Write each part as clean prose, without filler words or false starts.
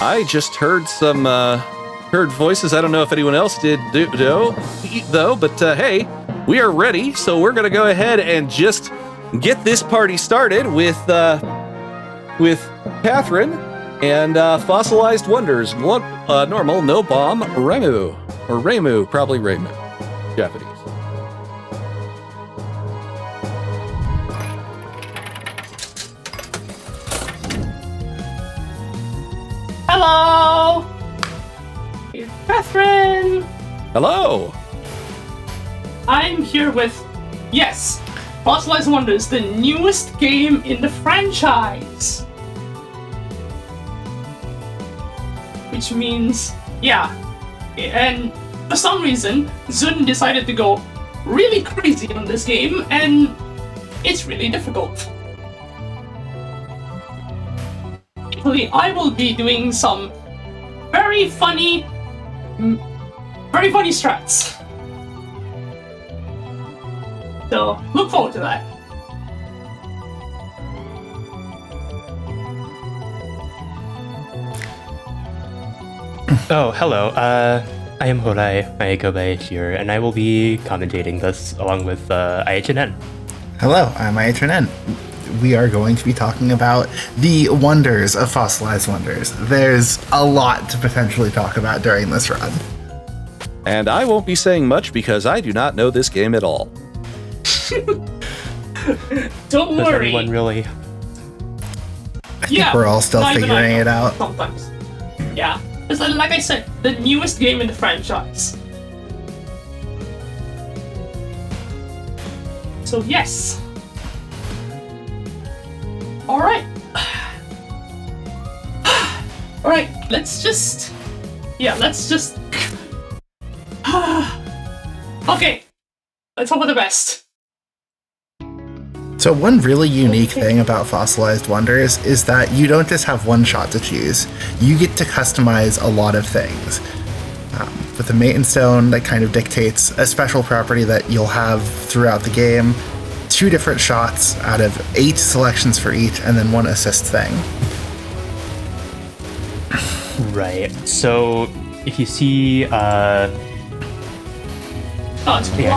I just heard some heard voices. I don't know if anyone else did though, but hey, we are ready. So we're gonna go ahead and just get this party started with Katherine and Fossilized Wonders. Normal, no bomb, Reimu. Or Reimu, probably Reimu. Japanese. Hello! It's Katherine! Hello! I'm here with, yes, Fossilized Wonders, the newest game in the franchise. Which means, yeah, and for some reason, Zun decided to go really crazy on this game, and it's really difficult. I will be doing some very funny strats. So, look forward to that. Oh, hello. I am Horai Maikobe here, and I will be commentating this along with IHNN. Hello, I'm IHNN. We are going to be talking about the wonders of Fossilized Wonders. There's a lot to potentially talk about during this run. And I won't be saying much because I do not know this game at all. Don't Does worry. anyone really? I think we're all still figuring it out. Sometimes. Yeah. It's like I said, the newest game in the franchise. So yes. Alright. Alright, let's just... Okay. Let's hope for the best. So one really unique thing about Fossilized Wonders is that you don't just have one shot to choose. You get to customize a lot of things. With the Maiden Stone, that kind of dictates a special property that you'll have throughout the game, 2 different shots out of 8 selections for each, and then 1 assist thing. Right. So, if you see, I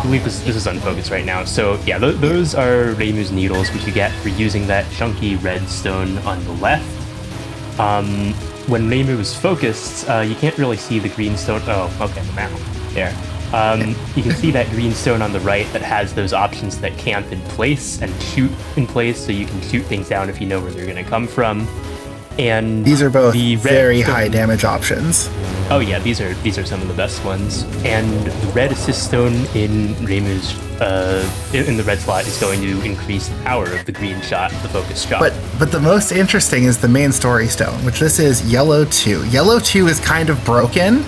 believe this is unfocused right now. So, yeah, those are Reimu's needles, which you get for using that chunky red stone on the left. When Reimu is focused, you can't really see the green stone. Oh, okay, now. There. You can see that green stone on the right that has those options that camp in place and shoot in place, so you can shoot things down if you know where they're going to come from. And these are both the very high damage options. Oh yeah, these are some of the best ones. And the red assist stone in Reimu's in the red slot is going to increase the power of the green shot, the focus shot. But the most interesting is the main story stone, which this is yellow 2. Yellow 2 is kind of broken.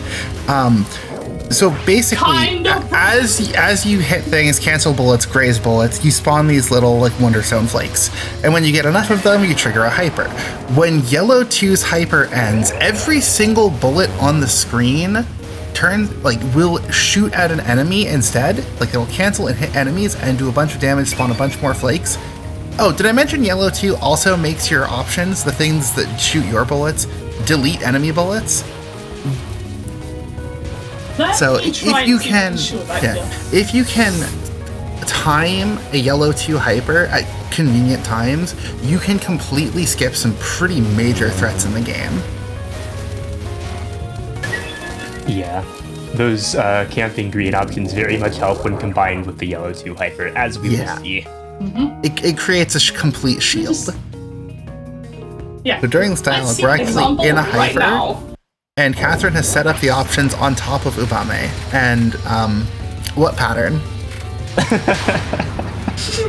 So basically, as you hit things, cancel bullets, graze bullets, you spawn these little like Wonderstone flakes. And when you get enough of them, you trigger a hyper. When Yellow 2's hyper ends, every single bullet on the screen will shoot at an enemy instead. Like it'll cancel and hit enemies and do a bunch of damage, spawn a bunch more flakes. Oh, did I mention Yellow 2 also makes your options, the things that shoot your bullets, delete enemy bullets? So if you can time a Yellow 2 hyper at convenient times, you can completely skip some pretty major threats in the game. Yeah, those camping green options very much help when combined with the Yellow 2 hyper, as we will see. Mm-hmm. It creates a complete shield. Yeah. So during this dialogue, we're actually in a hyper. Right, and Katherine has set up the options on top of Ubame. And what pattern?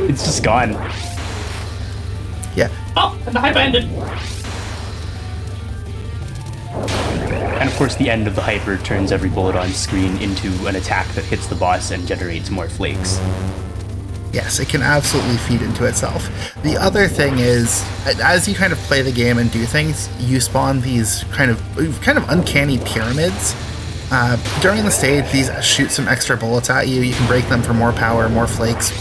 It's just gone. Yeah. Oh, and the hyper ended. And of course, the end of the hyper turns every bullet on screen into an attack that hits the boss and generates more flakes. Yes, it can absolutely feed into itself. The other thing is, as you kind of play the game and do things, you spawn these kind of uncanny pyramids. During the stage, these shoot some extra bullets at you. You can break them for more power, more flakes,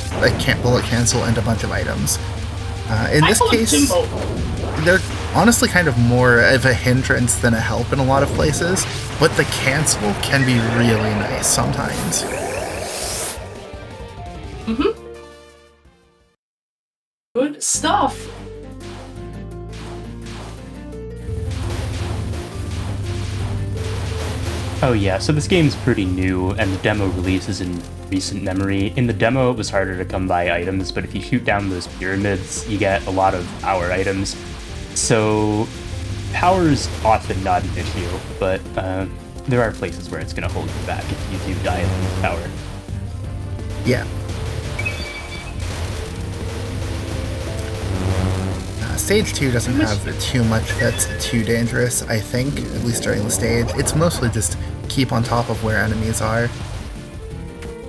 bullet cancel, and a bunch of items. In this case, they're honestly kind of more of a hindrance than a help in a lot of places, but the cancel can be really nice sometimes. Good stuff. Oh yeah, so this game's pretty new, and the demo release is in recent memory. In the demo, it was harder to come by items, but if you shoot down those pyramids, you get a lot of power items. So power's often not an issue, but there are places where it's going to hold you back if you do die in power. Yeah. Stage 2 doesn't have too much that's too dangerous, I think, at least during the stage. It's mostly just keep on top of where enemies are.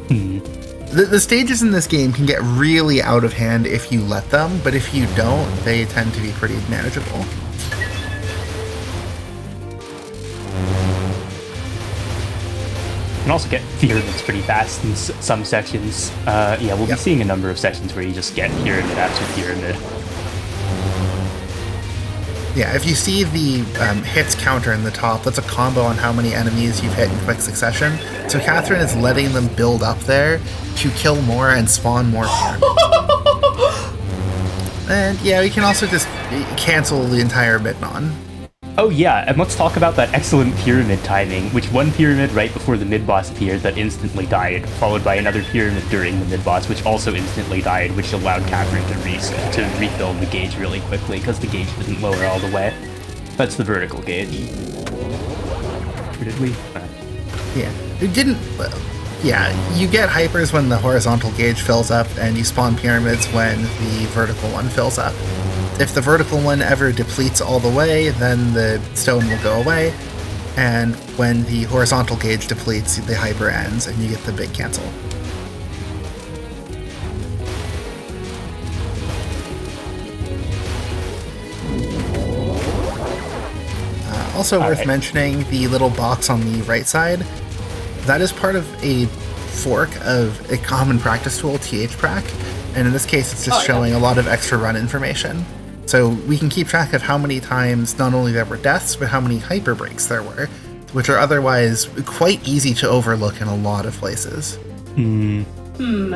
The stages in this game can get really out of hand if you let them, but if you don't, they tend to be pretty manageable. You can also get pyramids pretty fast in some sections. Yeah, we'll be seeing a number of sections where you just get pyramid after pyramid. Yeah, if you see the hits counter in the top, that's a combo on how many enemies you've hit in quick succession. So Katherine is letting them build up there to kill more and spawn more pyramids. And yeah, you can also just cancel the entire Midnon. Oh yeah, and let's talk about that excellent pyramid timing, which one pyramid right before the mid-boss appeared that instantly died, followed by another pyramid during the mid-boss, which also instantly died, which allowed Katherine to refill the gauge really quickly, because the gauge didn't lower all the way. That's the vertical gauge. Or did we? Yeah, it didn't... Yeah, you get hypers when the horizontal gauge fills up, and you spawn pyramids when the vertical one fills up. If the vertical one ever depletes all the way, then the stone will go away, and when the horizontal gauge depletes, the hyper ends, and you get the big cancel. Also worth mentioning, the little box on the right side, that is part of a fork of a common practice tool, THPrac, and in this case it's just showing a lot of extra run information. So we can keep track of how many times not only there were deaths, but how many hyper breaks there were, which are otherwise quite easy to overlook in a lot of places. A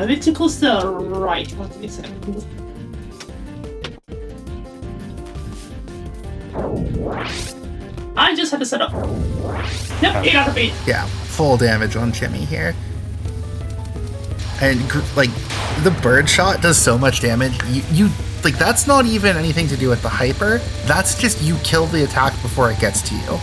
bit too close to the right. What did you say? I just had to set up. Yep, 8 out of 8. Yeah, full damage on Jimmy here. And like, the bird shot does so much damage. You like, that's not even anything to do with the hyper. That's just you kill the attack before it gets to you.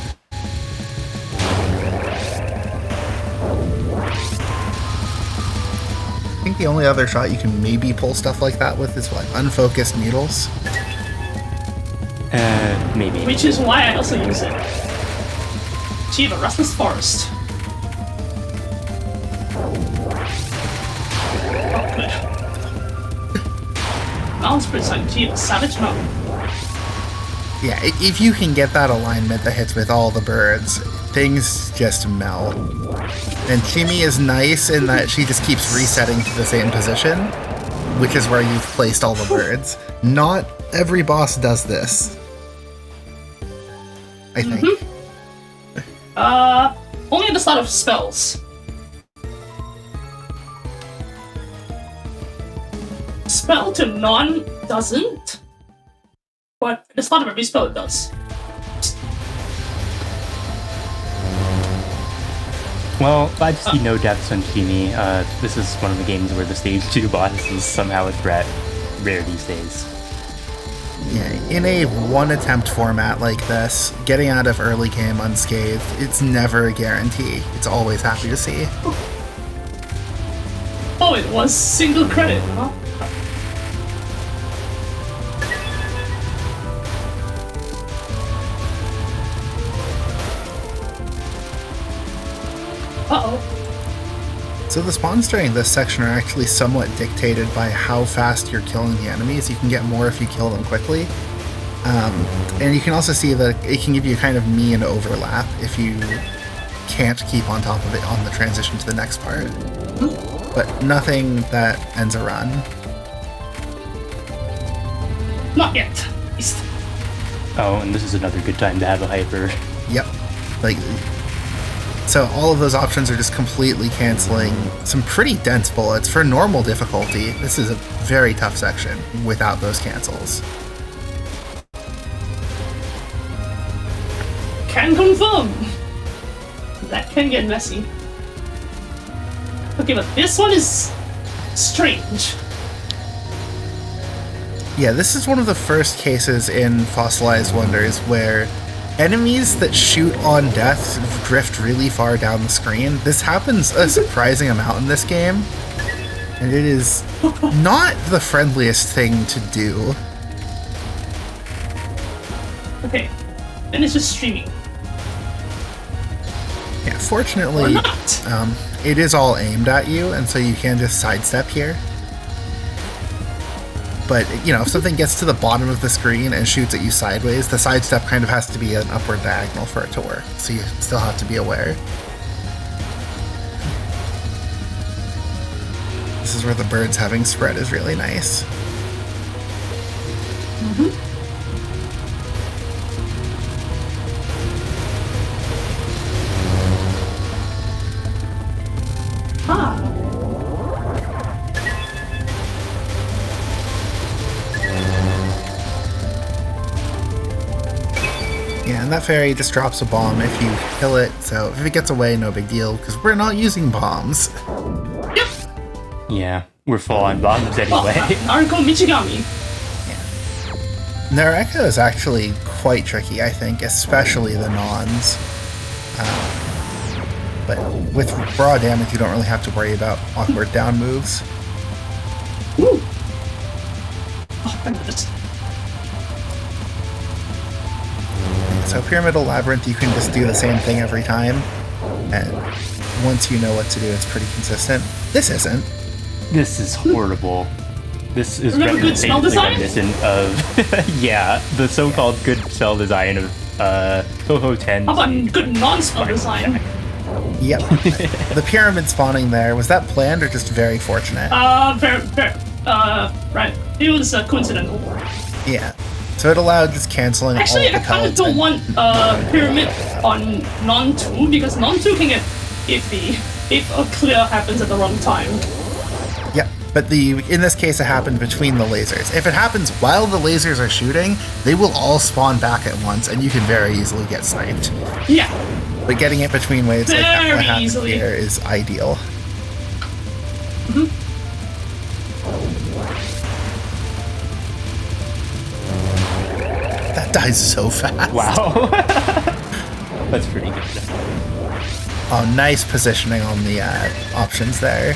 I think the only other shot you can maybe pull stuff like that with is what? Unfocused needles? Maybe. Which is why I also use it. Achieve a restless forest. Oh, good. Mountain Spritz on Achieve a savage mountain. Yeah, if you can get that alignment that hits with all the birds, things just melt. And Chimi is nice in that she just keeps resetting to the same position, which is where you've placed all the birds. Not every boss does this, I think. Only at the start of spells. Spell to non doesn't, but at the start of every spell it does. Well, glad to see no deaths on Kimi. This is one of the games where the stage 2 boss is somehow a threat. Rare these days. Yeah, in a one attempt format like this, getting out of early game unscathed, it's never a guarantee. It's always happy to see. Oh, it was single credit, huh? Uh-oh. So the spawns during this section are actually somewhat dictated by how fast you're killing the enemies. You can get more if you kill them quickly. And you can also see that it can give you kind of mean overlap if you can't keep on top of it on the transition to the next part. But nothing that ends a run. Not yet. Oh, and this is another good time to have a hyper. Yep. Like, so all of those options are just completely canceling some pretty dense bullets. For normal difficulty, this is a very tough section without those cancels. Can confirm. That can get messy. Okay, but this one is strange. Yeah, this is one of the first cases in Fossilized Wonders where enemies that shoot on death drift really far down the screen. This happens a surprising amount in this game, and it is not the friendliest thing to do. Okay, then it's just streaming. Yeah, fortunately, Or not. it is all aimed at you, and so you can just sidestep here. But, you know, if something gets to the bottom of the screen and shoots at you sideways, the sidestep kind of has to be an upward diagonal for it to work. So you still have to be aware. This is where the birds having spread is really nice. Ah. Yeah, and that fairy just drops a bomb if you kill it, so if it gets away, no big deal, because we're not using bombs. Yep. Yeah, we're full on bombs anyway. Naruto Michigami. Nareka is actually quite tricky, I think, especially the nons. But with raw damage, you don't really have to worry about awkward down moves. Woo. Oh, my goodness. So Pyramidal Labyrinth, you can just do the same thing every time, and once you know what to do, it's pretty consistent. This isn't. This is horrible. This is Remember good spell design? reminiscent of yeah, the so-called good spell design of Toho 10. How about good non-spell design? Yep. The pyramid spawning there, was that planned or just very fortunate? Right. It was coincidental. Yeah. So it allowed just canceling Actually, all I the kind of pellets. don't want pyramid on non-2 because non-2 can get iffy if a clear happens at the wrong time. Yep. But in this case, it happened between the lasers. If it happens while the lasers are shooting, they will all spawn back at once, and you can very easily get sniped. Yeah. But getting it between waves like that, what Very happened easily. here is ideal. That dies so fast. Wow. That's pretty good. Oh, nice positioning on the options there.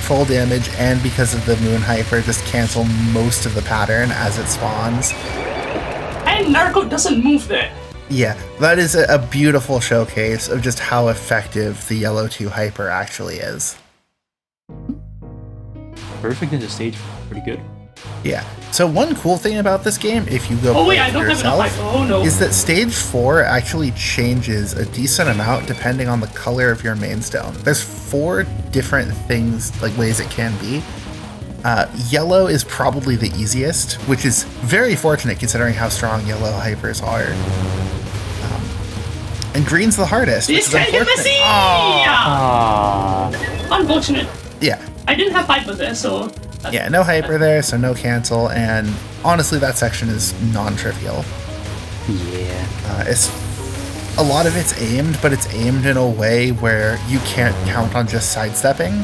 Full damage, and because of the Moon Hyper, just cancel most of the pattern as it spawns. And Naruto doesn't move there. Yeah, that is a beautiful showcase of just how effective the Yellow 2 Hyper actually is. Perfect into stage, pretty good. Yeah. So one cool thing about this game, if you go play I it don't have yourself, enough hyper. Oh no. is that stage 4 actually changes a decent amount depending on the color of your main stone. There's 4 different things, like ways it can be. Yellow is probably the easiest, which is very fortunate considering how strong yellow hypers are. And green's the hardest, which This is can get unfortunate. messy! Ah, Unfortunate. Yeah. I didn't have hyper there, so... Yeah, no hyper there, so no cancel, and honestly, that section is non-trivial. yeah. It's a lot of it's aimed, but it's aimed in a way where you can't count on just sidestepping.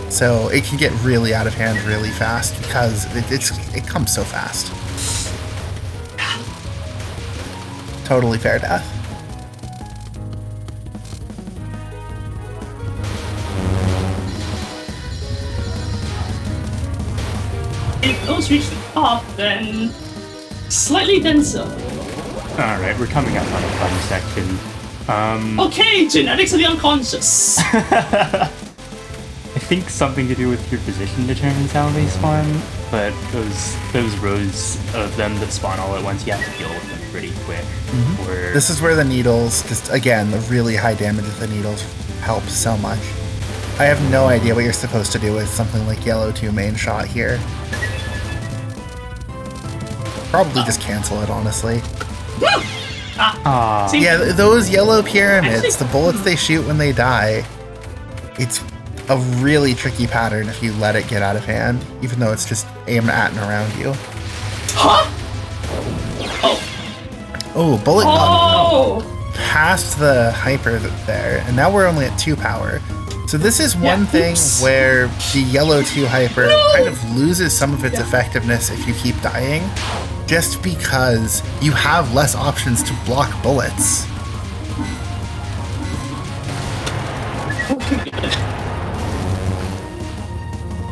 So it can get really out of hand really fast because it comes so fast. Totally fair death. If those reach the top, then... slightly denser. Alright, we're coming up on a fun section. Okay, genetics of the unconscious. I think something to do with your position determines how they spawn, but those rows of them that spawn all at once, you have to deal with them pretty quick. Or This is where the needles, just again, the really high damage of the needles help so much. I have no idea what you're supposed to do with something like Yellow 2 main shot here. Probably just cancel it, honestly. Ah. See? Yeah, those yellow pyramids, Actually- the bullets they shoot when they die, it's a really tricky pattern if you let it get out of hand, even though it's just aimed at and around you. Huh? Oh, bullet gun Oh! past the hyper there, and now we're only at 2 power. So this is one Yeah, thing oops. where the yellow 2 hyper kind of loses some of its effectiveness if you keep dying, just because you have less options to block bullets.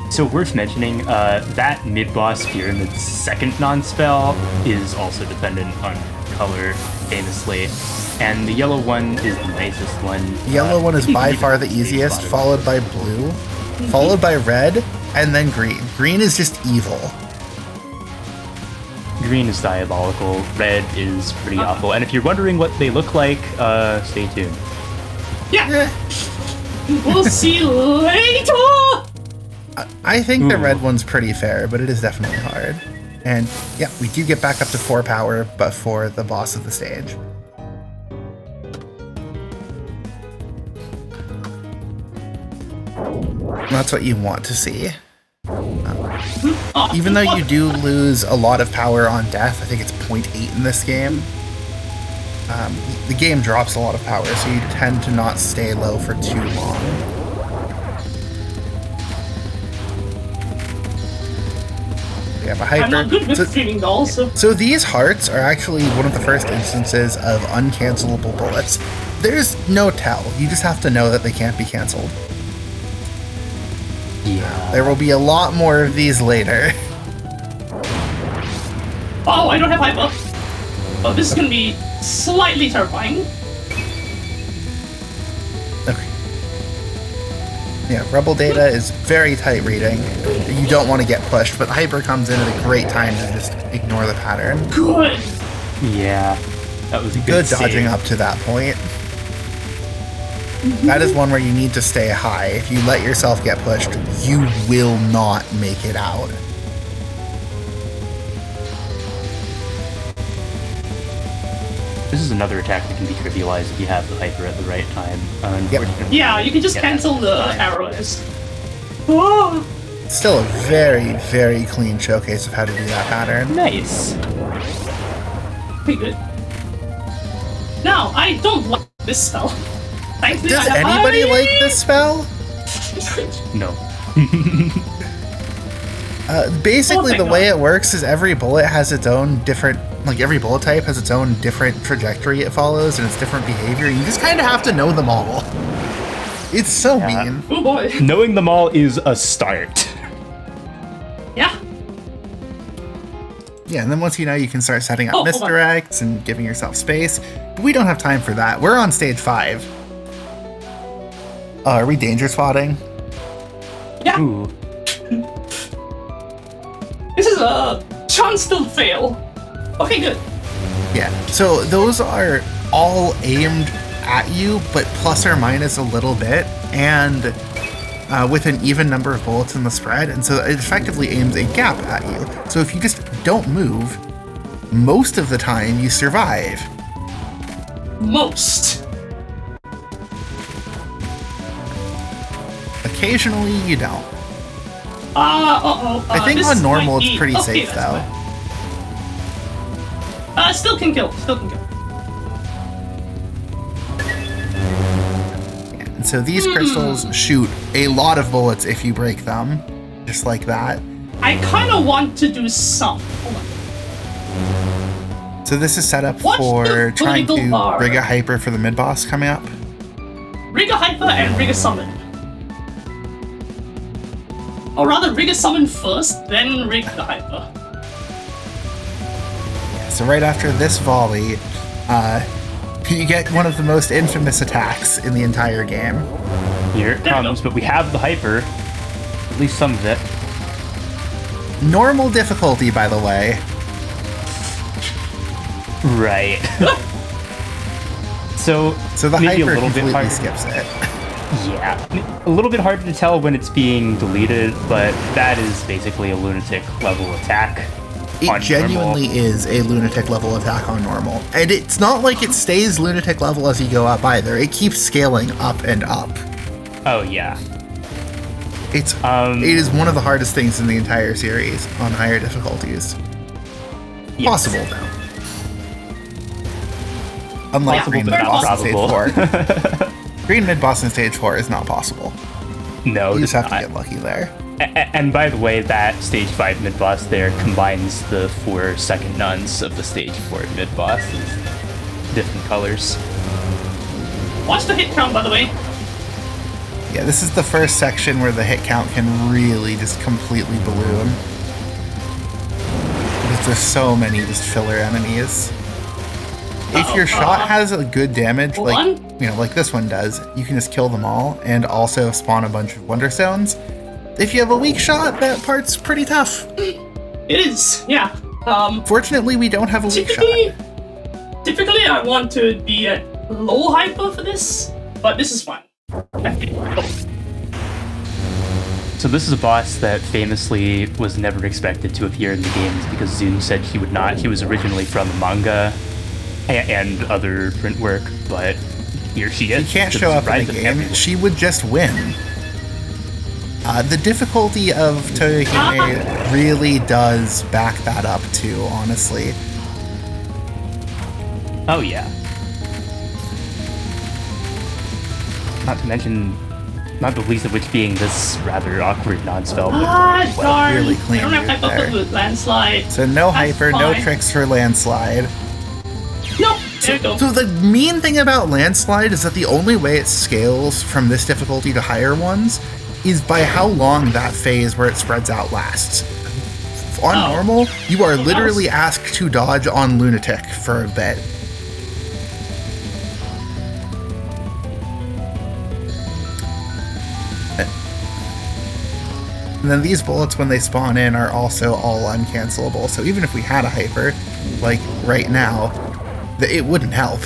So worth mentioning, that mid-boss pyramid's second non-spell is also dependent on color, famously. And the yellow one is the nicest one. The yellow one is you can by even far the say easiest, spotted. followed by blue, followed by red, and then green. Green is just evil. Green is diabolical, red is pretty awful. And if you're wondering what they look like, stay tuned. Yeah! We'll see you later! I think the Ooh. red one's pretty fair, but it is definitely hard. And yeah, we do get back up to 4 power, but for the boss of the stage. That's what you want to see. Even though you do lose a lot of power on death, I think it's 0.8 in this game. The game drops a lot of power, so you tend to not stay low for too long. We have a hyper. I'm not good with So- feeling dolls, so So these hearts are actually one of the first instances of uncancelable bullets. There's no tell. You just have to know that they can't be canceled. Yeah. There will be a lot more of these later. oh, I don't have hyper. Oh, this is gonna be slightly terrifying. Okay. Yeah, Rebel data is very tight reading. You don't want to get pushed, but Hyper comes in at a great time to just ignore the pattern. Good. Yeah. That was a Good dodging save. up to that point. That is one where you need to stay high. If you let yourself get pushed, you will not make it out. This is another attack that can be trivialized if you have the hyper at the right time. Unfortunately, Yeah, you can just Yeah. cancel the arrows. Oh, Still a very, very clean showcase of how to do that pattern. Nice. pretty good. Now, I don't like this spell. Thankfully, Does I have anybody like this spell? No. Basically, Oh, the thank way God. it works is every bullet has its own different, like every bullet type has its own different trajectory it follows and its different behavior. You just kind of have to know them all. It's so Yeah. mean. Oh boy. Knowing them all is a start. Yeah. Yeah, and then once you know, you can start setting up Oh, hold on. misdirects and giving yourself space. But we don't have time for that. We're on stage 5. Are we danger spotting? Yeah. Ooh. This is a chance to fail. Okay, good. Yeah. So those are all aimed at you, but plus or minus a little bit, and with an even number of bullets in the spread, and so it effectively aims a gap at you. So if you just don't move, most of the time you survive. Most. Occasionally you don't. Uh-oh. I think this on normal might it's be- pretty okay, safe that's though. fine. Still can kill. Still can kill. And so these crystals shoot a lot of bullets if you break them, just like that. I kind of want to do some. Hold on. So this is set up What's for the trying to political bar? rig a hyper for the mid boss coming up. Rig a Hyper and Rig a Summon. Or rather, Rig a Summon first, then Rig the Hyper. So right after this volley, you get one of the most infamous attacks in the entire game. Here it There we comes, go. but we have the hyper. At least some of it. Normal difficulty, by the way. Right. So So the maybe a hyper little bit completely hard. skips it. Yeah, a little bit hard to tell when it's being deleted, but that is basically a lunatic level attack. on genuinely normal. is a lunatic level attack on normal. And it's not like it stays lunatic level as you go up either. It keeps scaling up and up. Oh yeah. It is one of the hardest things in the entire series on higher difficulties. Yes. Possible though. Unlike Possible, Green but Mid not Boss in probable. Stage 4. Green Mid Boss in Stage 4 is not possible. No, You just have it's to not. get lucky there. And by the way, that stage 5 mid boss there combines the 4 second nuns of the stage 4 mid bosses. Different colors. Watch the hit count, by the way. Yeah, this is the first section where the hit count can really just completely balloon. Because there's so many just filler enemies. If your shot has a good damage, like like this one does, you can just kill them all and also spawn a bunch of Wonder Stones. If you have a weak shot, that part's pretty tough. It is, yeah. Fortunately, we don't have a weak shot. Typically, I want to be at low hyper for this, but this is fine. Okay, go. So this is a boss that famously was never expected to appear in the games because Zun said he would not. He was originally from the manga and other print work, but here she is. She can't show up in the game. She would just win. The difficulty of Toyohime really does back that up too, honestly. Oh yeah. Not to mention, not the least of which being this rather awkward non-spell. Darn! really clean I don't have move hyper there. with landslide. So no That's hyper, no fine. tricks for landslide. No, there you go. So the mean thing about landslide is that the only way it scales from this difficulty to higher ones is by how long that phase where it spreads out lasts. On normal, you are literally asked to dodge on lunatic for a bit. And then these bullets, when they spawn in, are also all uncancelable. So even if we had a hyper, like right now, it wouldn't help.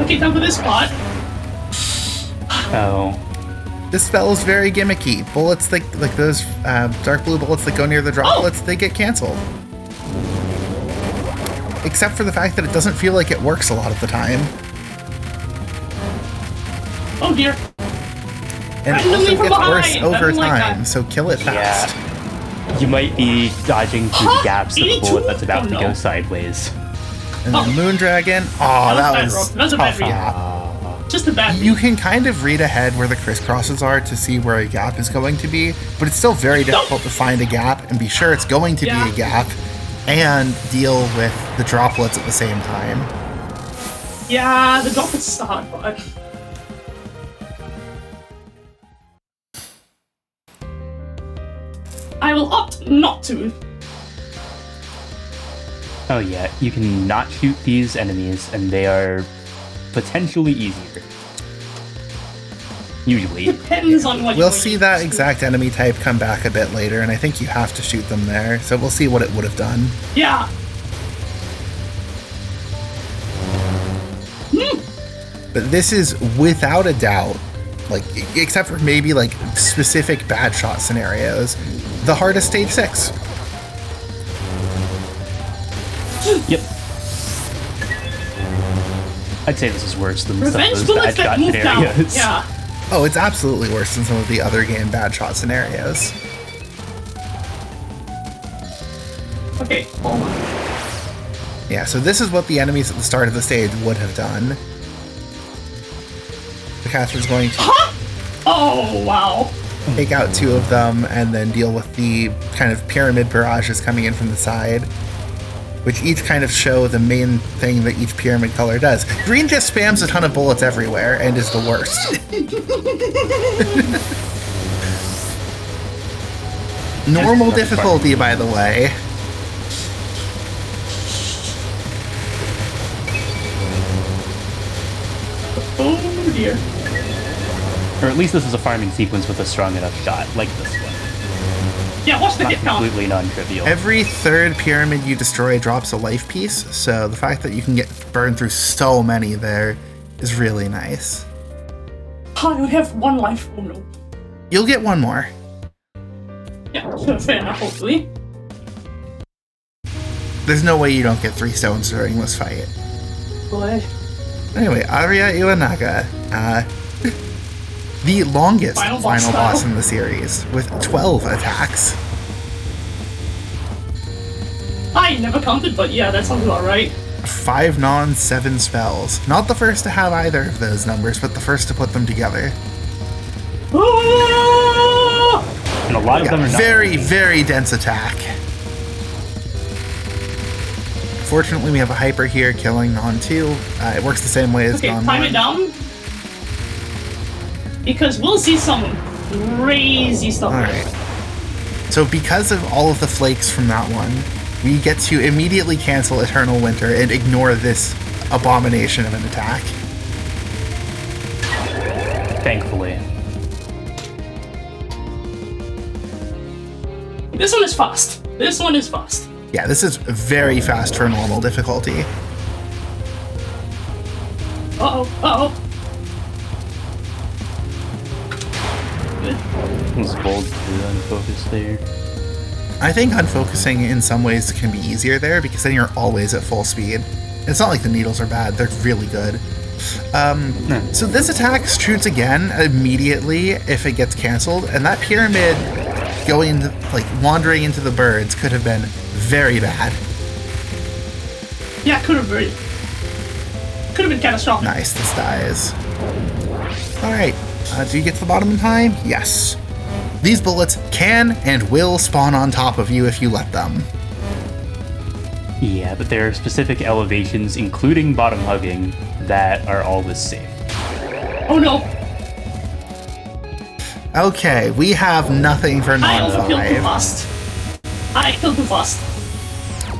Okay, time for this spot. Oh. This spell is very gimmicky. Bullets like those dark blue bullets that go near the droplets, they get canceled. Except for the fact that it doesn't feel like it works a lot of the time. Oh dear. And it Randomly also from gets worse behind. I over don't like time, that. so kill it fast. Yeah. You might be dodging through the gaps of a 82? bullet that's about Oh, to no. go sideways. And then Moondragon, that was That was a bad tough read. hop. Just a bad You can kind of read ahead where the crisscrosses are to see where a gap is going to be, but it's still very difficult to find a gap and be sure it's going to be a gap and deal with the droplets at the same time. Yeah, the drop is the hard part. I will opt not to. Oh yeah, you can not shoot these enemies and they are potentially easier. Usually. Depends on what We'll you're see that exact enemy type come back a bit later, and I think you have to shoot them there, so we'll see what it would have done. Yeah. But this is without a doubt, like, except for maybe like specific bad shot scenarios, the hardest stage 6. Yep. I'd say this is worse than some of Revenge those bullets bad that shot move down. scenarios. Yeah. Oh, it's absolutely worse than some of the other game bad shot scenarios. Okay. Hold on. Yeah, so this is what the enemies at the start of the stage would have done. So Catherine's going to Oh, wow. take out 2 of them and then deal with the kind of pyramid barrages coming in from the side, which each kind of show the main thing that each pyramid color does. Green just spams a ton of bullets everywhere and is the worst. Normal difficulty, by the way. Oh, dear. Or at least this is a farming sequence with a strong enough shot, like this one. Yeah, watch the Not hit count. completely non-trivial. Every third pyramid you destroy drops a life piece, so the fact that you can get burned through so many there is really nice. I only have 1 life. Oh no. You'll get one more. Yeah, sure, fair enough, hopefully. There's no way you don't get 3 stones during this fight. Boy. Anyway, Arya Iwanaga, the longest final boss in the series, with 12 attacks. I never counted, but yeah, that sounds about right. 5 non, 7 spells. Not the first to have either of those numbers, but the first to put them together. And a lot of them are not very, very dense attack. Fortunately, we have a hyper here killing non 2. It works the same way as non 1. Time it down. Because we'll see some crazy stuff. Alright. So because of all of the flakes from that one, we get to immediately cancel Eternal Winter and ignore this abomination of an attack. Thankfully. This one is fast. This one is fast. Yeah, this is very fast for normal difficulty. Uh-oh, uh-oh. It's bold to unfocus there. I think unfocusing in some ways can be easier there because then you're always at full speed. It's not like the needles are bad, they're really good. So this attack shoots again immediately if it gets canceled, and that pyramid going into, like, wandering into the birds could have been very bad. Yeah, could have been catastrophic. Nice, this dies. Alright, do you get to the bottom in time? Yes. These bullets can and will spawn on top of you if you let them. Yeah, but there are specific elevations, including bottom hugging, that are always safe. Oh no! Okay, we have nothing for I also killed too non-5. fast. I killed too fast.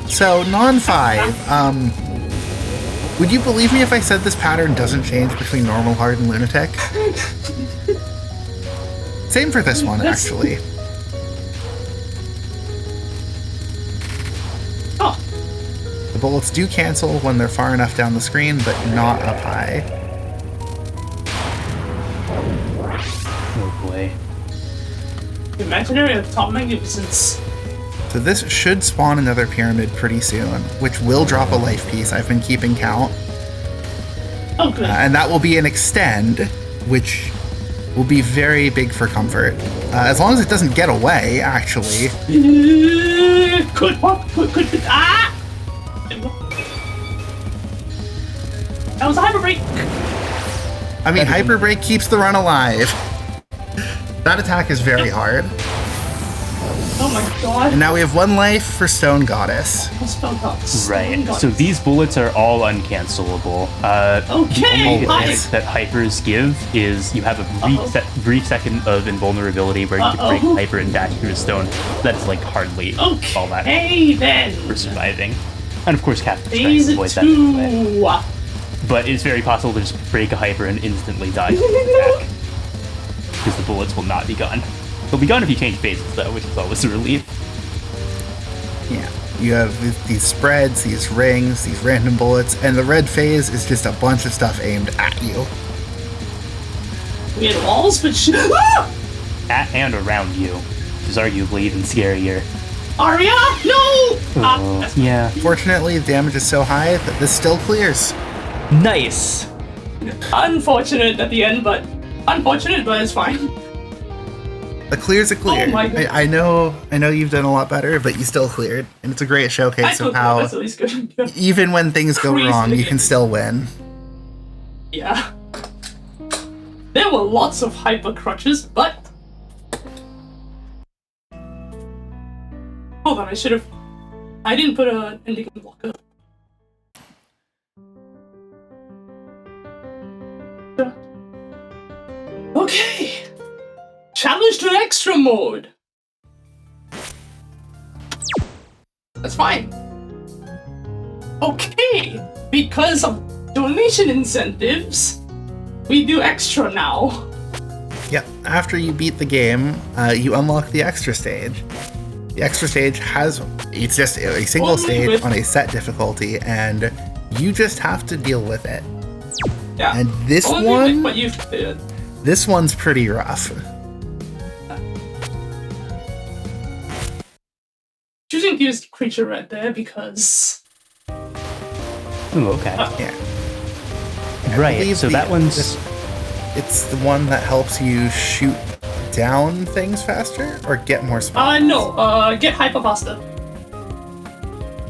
So, non-5, would you believe me if I said this pattern doesn't change between normal, hard, and lunatic? Same for this one, actually. Oh. The bullets do cancel when they're far enough down the screen, but not up high. Oh boy. Imaginary of top magnificence. So this should spawn another pyramid pretty soon, which will drop a life piece. I've been keeping count. Oh, good. And that will be an extend, which will be very big for comfort. As long as it doesn't get away, actually. Could. Ah! That was a hyper break. I mean, Hyper Break keeps the run alive. That attack is very hard. Oh my god. And now we have 1 life for Stone Goddess. Right. So these bullets are all uncancelable. Okay. The only hit that hypers give is you have a brief second of invulnerability where you can break hyper and dash through a stone. That's like hardly all that then. for surviving. And of course, Catherine's trying to Phase avoid that. 2. But it's very possible to just break a hyper and instantly die from the attack. Because the bullets will not be gone. They'll be gone if you change phases, though, which is always a relief. Yeah. You have these spreads, these rings, these random bullets, and the red phase is just a bunch of stuff aimed at you. We had walls, but At and around you, which is arguably even scarier. Arya, no! Yeah. Fortunately, the damage is so high that this still clears. Nice! Unfortunate at the end, but it's fine. A clear's a clear. Oh my God. I know you've done a lot better, but you still cleared. And it's a great showcase of how, that's at least good. even when things go Crazy wrong, you game. can still win. Yeah. There were lots of hyper crutches, but... Hold on, I didn't put an ending blocker. Okay. Challenge to extra mode. That's fine. Okay. Because of donation incentives, we do extra now. Yep. After you beat the game, you unlock the extra stage. The extra stage it's just a single stage on a set difficulty, and you just have to deal with it. Yeah. And this Only one, with what you did. this one's pretty rough. Choosing use creature red there because... Ooh, okay. Yeah. Right, so that one's... It's the one that helps you shoot down things faster or get more spells? No, get hyper faster.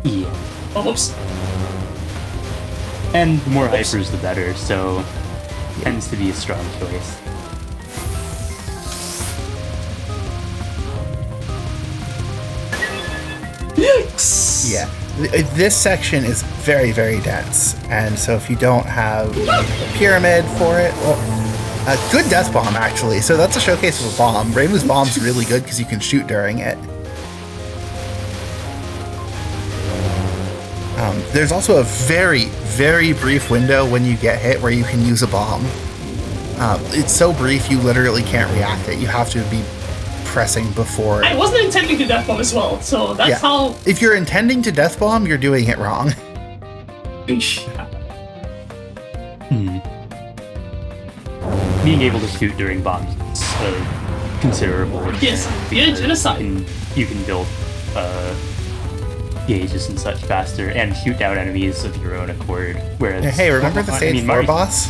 Yeah. Oh, whoops. And the more hypers, the better, so tends to be a strong choice. Yikes! Yeah. This section is very, very dense, and so if you don't have a pyramid for it, well, a good death bomb actually. So that's a showcase of a bomb. Reimu's bomb's really good because you can shoot during it. There's also a very, very brief window when you get hit where you can use a bomb. It's so brief you literally can't react it. You have to be pressing before. I wasn't intending to death bomb as well, so that's how. If you're intending to death bomb, you're doing it wrong. Being able to shoot during bombs is considerable. Yes, yeah, genocide. You can build gauges and such faster and shoot down enemies of your own accord. Whereas, hey, remember the stage 4 boss?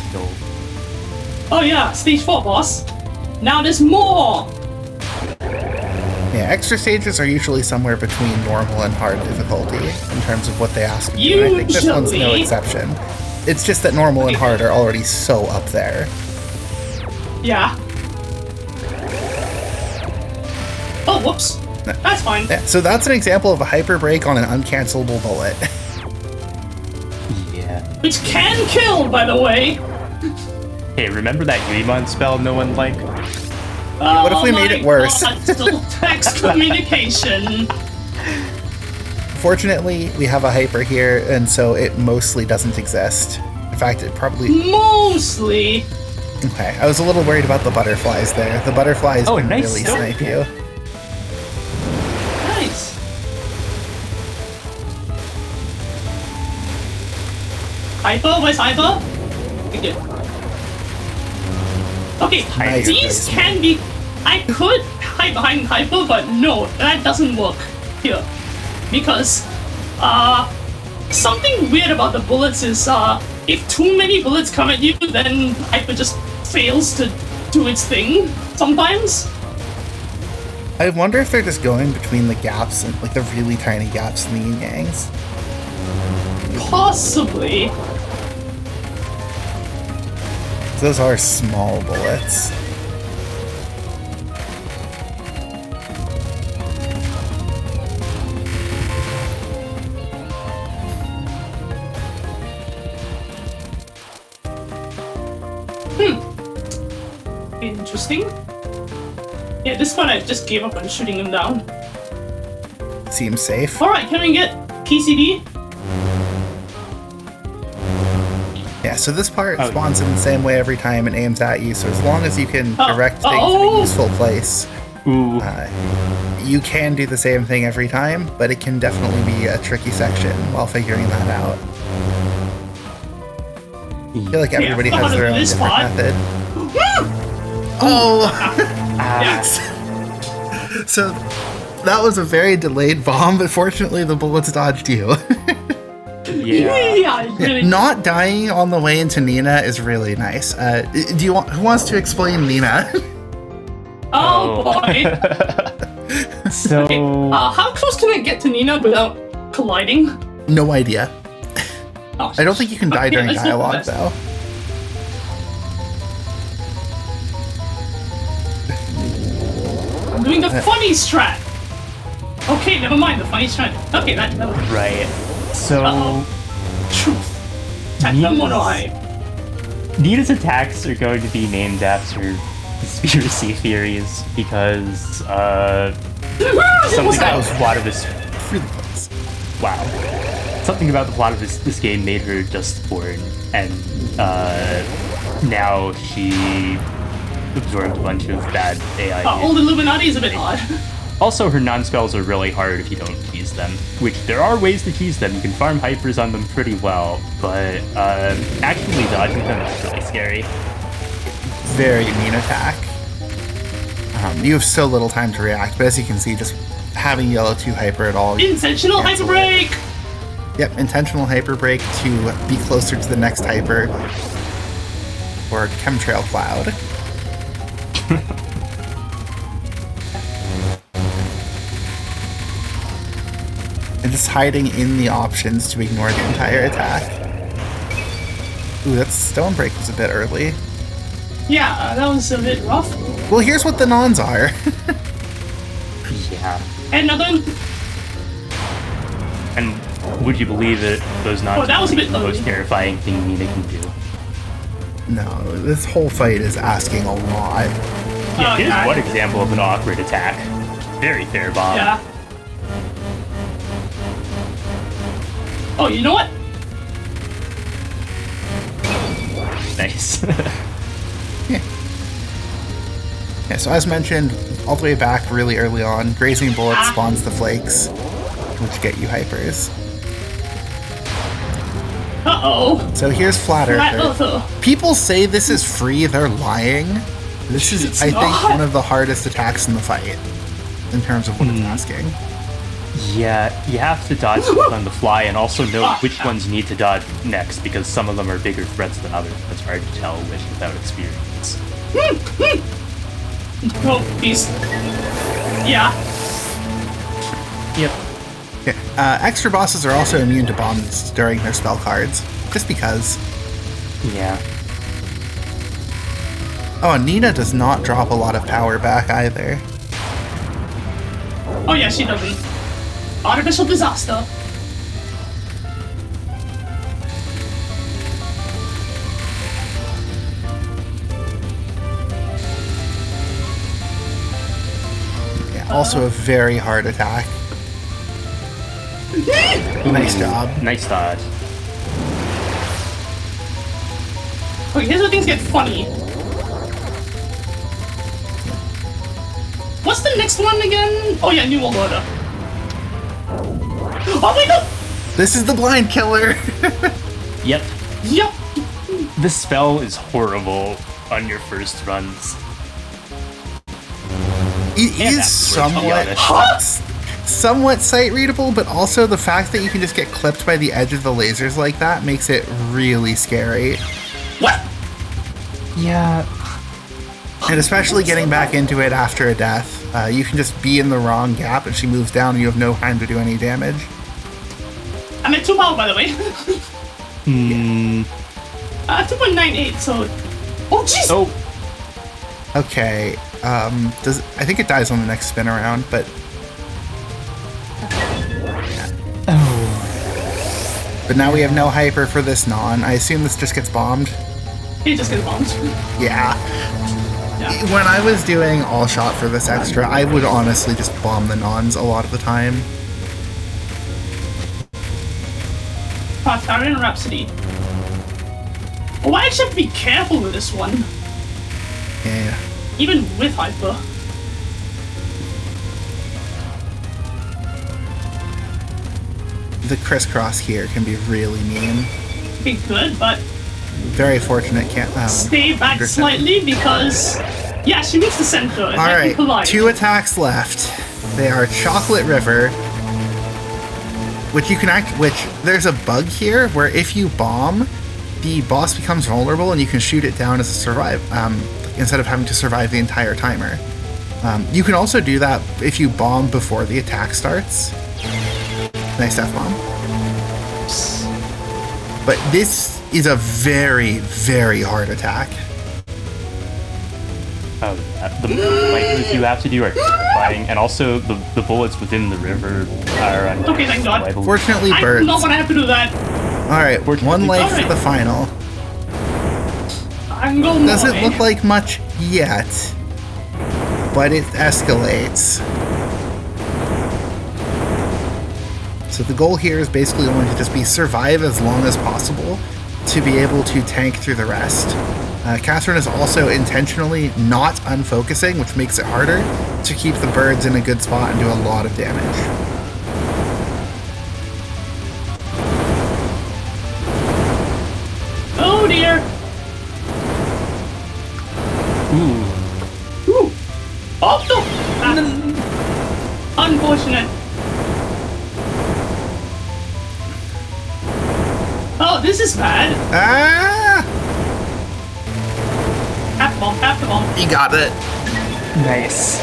Oh yeah, stage 4 boss. Now there's more. Yeah, extra stages are usually somewhere between normal and hard difficulty in terms of what they ask of you. And I think this one's no exception. It's just that normal and hard are already so up there. Yeah. Oh, whoops. That's fine. Yeah, so that's an example of a hyper break on an uncancelable bullet. Yeah. Which can kill, by the way. Hey, remember that Greymon spell no one liked? What if we made it worse? That's still text communication. Fortunately, we have a hyper here, and so it mostly doesn't exist. In fact, it probably... Mostly. Okay, I was a little worried about the butterflies there. The butterflies can nice. really snipe you. Nice. Hyper? Where's Hyper? Thank you. Okay, Nice these placement. can be... I could hide behind Hyper, but no, that doesn't work here. Because, something weird about the bullets is, if too many bullets come at you, then Hyper just fails to do its thing sometimes. I wonder if they're just going between the gaps, and like the really tiny gaps in the yin-yangs. Possibly. Those are small bullets. Interesting. Yeah, this one I just gave up on shooting him down. Seems safe. Alright, can we get PCD? Yeah, so this part spawns in the same way every time and aims at you, so as long as you can direct things in a useful place, you can do the same thing every time, but it can definitely be a tricky section while figuring that out. I feel like everybody has their own different method. Oh! Yes. So that was a very delayed bomb, but fortunately the bullets dodged you. Yeah, really. Not dying on the way into Nina is really nice. Who wants to explain Nina? Oh boy. So... Okay, how close can I get to Nina without colliding? No idea. Oh, I don't think you can die during let's go for dialogue, this. though. I'm doing the funny strat. Okay, never mind the funny strat. Okay, that was Right. So... truth. Tatamoroi. Nina's attacks are going to be named after conspiracy theories because something about the plot of this. Really close. Wow. Something about the plot of this game made her just born, and now she absorbed a bunch of bad AI. Old Illuminati is a bit odd. Also, her non-spells are really hard if you don't tease them, which there are ways to tease them. You can farm hypers on them pretty well, but actually dodging them is really scary. Very mean attack. You have so little time to react, but as you can see, just having yellow 2 hyper at all. Intentional hyper break! Yep, intentional hyper break to be closer to the next hyper. Or chemtrail cloud. And just hiding in the options to ignore the entire attack. Ooh, that stone break was a bit early. Yeah, that was a bit rough. Well, here's what the nons are. Yeah. Another. And would you believe it? Those nons that was a bit the most early. terrifying thing Nina can do. No, this whole fight is asking a lot. Yeah, here's yeah. one example of an awkward attack. Very fair bomb. Yeah. Oh, you know what? Nice. Yeah, so as mentioned, all the way back really early on, grazing bullet spawns the flakes, which get you hypers. Uh-oh. So here's Flat Flat Earther. Earther. People say this is free, they're lying. This is, It's I think, not. one of the hardest attacks in the fight, in terms of what it's asking. Yeah, you have to dodge on the fly and also know which ones you need to dodge next because some of them are bigger threats than others. It's hard to tell which without experience. Oh, peace. Yeah. Yep. Yeah. Extra bosses are also immune to bombs during their spell cards, just because. Yeah. Oh, and Nina does not drop a lot of power back either. Oh, yeah, she doesn't. Artificial disaster. Yeah, also a very hard attack. Nice job. Nice dodge. Okay, here's where things get funny. What's the next one again? Oh yeah, New World Order. Oh wait, no! This is the blind killer. Yep. Yep. This spell is horrible on your first runs. It And is afterwards, I'll be somewhat sight readable, but also the fact that you can just get clipped by the edge of the lasers like that makes it really scary. What? Yeah. And especially getting back into it after a death. You can just be in the wrong gap and she moves down and you have no time to do any damage. I'm at 2 power, by the way. 2.98, so... Oh, jeez! Oh. Okay, I think it dies on the next spin around, but... Oh. But now we have no hyper for this non. I assume this just gets bombed. He just gets bombed. Yeah. Yeah. When I was doing all shot for this extra, I would honestly just bomb the nons a lot of the time. Katherine Rhapsody. Oh, I actually have to be careful with this one. Yeah. Even with hyper. The crisscross here can be really mean. Be good, but Very fortunate can't. stay back understand. slightly because... Yeah, she moves to center. And then we Alright, collide. 2 attacks left. They are Chocolate River, which you can which there's a bug here where if you bomb, the boss becomes vulnerable and you can shoot it down as a survive, instead of having to survive the entire timer. You can also do that if you bomb before the attack starts. Nice death bomb. But this is a very, very hard attack. The micros you have to do are terrifying, and also the bullets within the river are Okay, thank God. unreliable. Fortunately, I do birds. not want to have to do that. Alright, one life for Alright. the final. I'm going Doesn't look like much yet, but it escalates. So the goal here is basically going to just be survive as long as possible to be able to tank through the rest. Katherine is also intentionally not unfocusing, which makes it harder to keep the birds in a good spot and do a lot of damage. Oh dear. Ooh. Ooh. Oh no. Unfortunate. Ah! Half the bomb. You got it. Nice.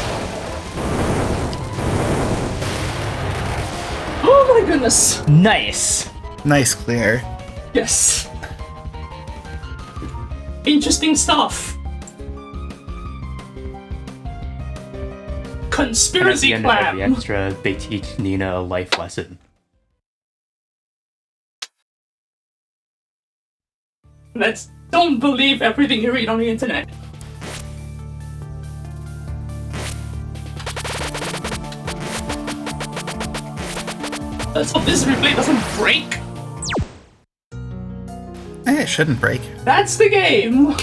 Oh my goodness. Nice. Nice clear. Yes. Interesting stuff. Conspiracy And at the end of every clam. extra, they teach Nina a life lesson. Don't believe everything you read on the internet. Let's hope this replay doesn't break. It shouldn't break. That's the game.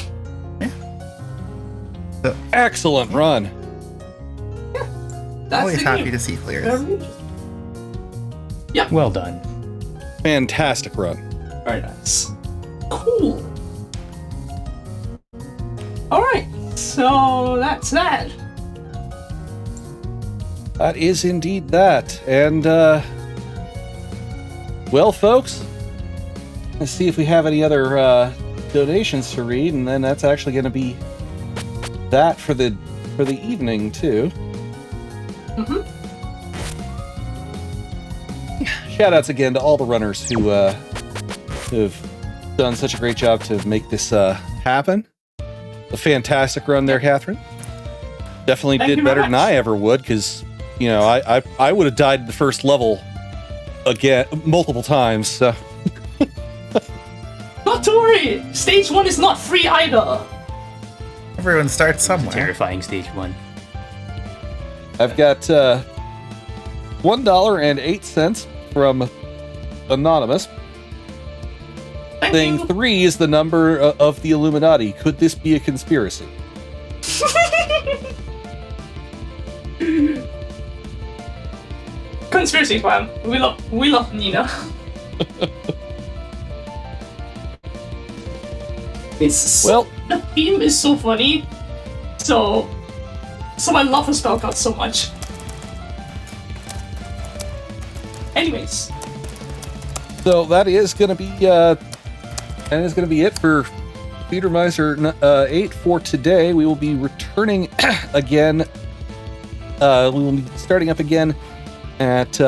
Excellent run. That's Always the happy game. to see clears. Very interesting. Well done. Fantastic run. Very nice. Cool. Alright, so that's that. That is indeed that. And, well, folks, let's see if we have any other donations to read, and then that's actually going to be that for the evening too. Mm-hmm. Shoutouts again to all the runners who have done such a great job to make this happen. A fantastic run there, Katherine. Definitely Thank you did very better than much. I ever would, because I would have died in the first level again multiple times. So Not to worry, stage 1 is not free either. Everyone starts somewhere. Terrifying stage 1. I've got $1.08 from Anonymous. Thank Saying you. 3 is the number of the Illuminati. Could this be a conspiracy? Conspiracy fam. We love Nina. Well, The theme is so funny. So I love her spell card so much. Anyways, so that is going to be it for Speedromizer 8 for today. We will be returning again. We will be starting up again at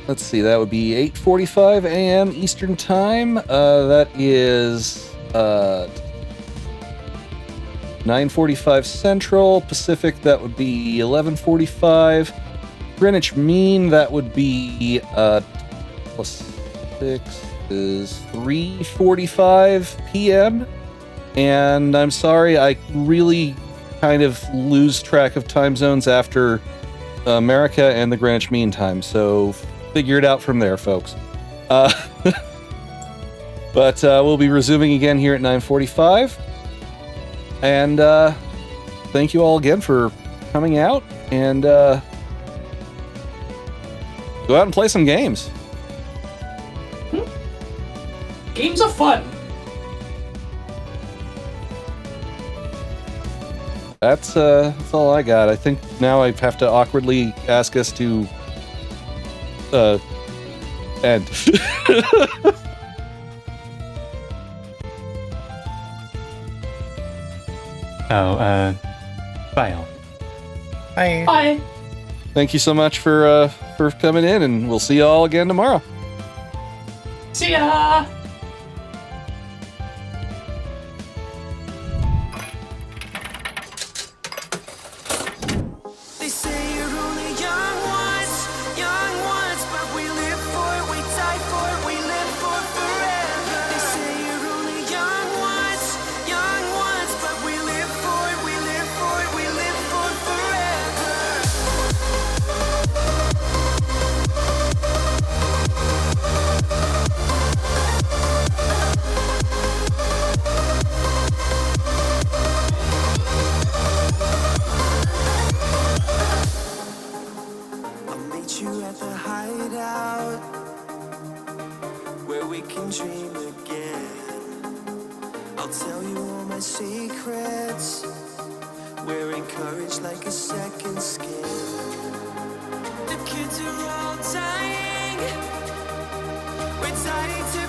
let's see, that would be 8:45 a.m. Eastern Time. That is 9:45 Central. Pacific, that would be 11:45. Greenwich Mean, that would be plus 6 is 3:45 p.m. And I'm sorry, I really kind of lose track of time zones after America and the Greenwich Mean Time, so figure it out from there, folks. But we'll be resuming again here at 9:45. And thank you all again for coming out, and go out and play some games. games are fun. That's all I got. I think now I have to awkwardly ask us to end. Bye all. Bye. Bye. Thank you so much for coming in, and we'll see you all again tomorrow. See ya. They say you're only young ones, but we live for it, we die for it, we live for forever. They say you're only young ones, but we live for it, we live for it, we live for forever. I'll meet you at the hideout, where we can dream again. I'll tell you all my secrets, we're encouraged like a second skin. The kids are all dying, we're deciding to